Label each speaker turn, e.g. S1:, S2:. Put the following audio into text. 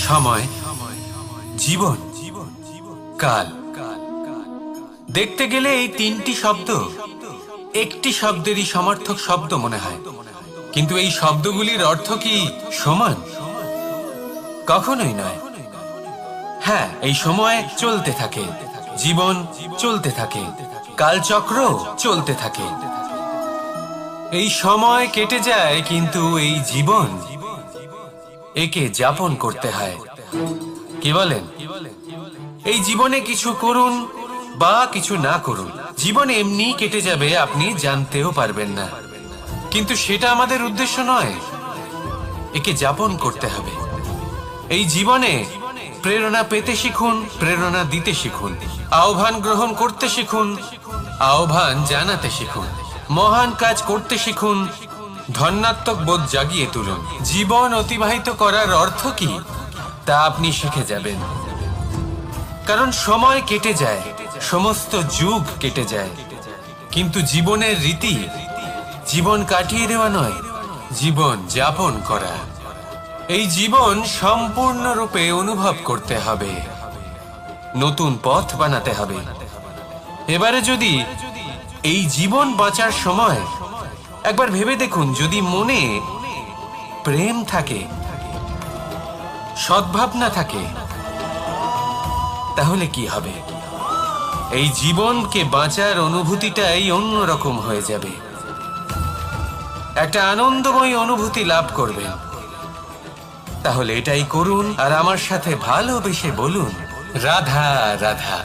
S1: সময়, জীবন, কাল। দেখতে গেলে এই তিনটি শব্দ একটি শব্দেরই সমার্থক শব্দ মনে হয়, কিন্তু এই শব্দগুলির অর্থ কি সমান? কখনোই নয়। হ্যাঁ, এই সময় চলতে থাকে, জীবন চলতে থাকে, কালচক্র চলতে থাকে। এই সময় কেটে যায়, কিন্তু এই জীবন একে যাপন করতে হয়। কি বলেন? এই জীবনে কিছু করুন বা কিছু না করুন, জীবন এমনি কেটে যাবে, আপনি জানতেও পারবেন না। কিন্তু সেটা আমাদের উদ্দেশ্য নয়, একে যাপন করতে হবে। এই জীবনে প্রেরণা পেতে শিখুন, প্রেরণা দিতে শিখুন, আহ্বান গ্রহণ করতে শিখুন, আহ্বান জানাতে শিখুন, মহান কাজ করতে শিখুন, ধন্যাত্মক বোধ জাগিয়ে তুলুন। জীবন অতিবাহিত করার অর্থ কি তা আপনি শিখে যাবেন। কারণ সময় কেটে যায়, সমস্ত যুগ কেটে যায়, কিন্তু জীবনের রীতি জীবন কাটিয়ে দেওয়া নয়, জীবন যাপন করা। এই জীবন সম্পূর্ণরূপে অনুভব করতে হবে, নতুন পথ বানাতে হবে। এবারে যদি এই জীবন বাঁচার সময় একবার ভেবে দেখুন, যদি মনে প্রেম থাকে, সদ্ভাবনা থাকে, তাহলে কি হবে? এই জীবনকে বাঁচার অনুভূতিটাই অন্যরকম হয়ে যাবে, একটা আনন্দময় অনুভূতি লাভ করবেন। তাহলে এটাই করুন, আর আমার সাথে ভালোবেসে বলুন, রাধা রাধা।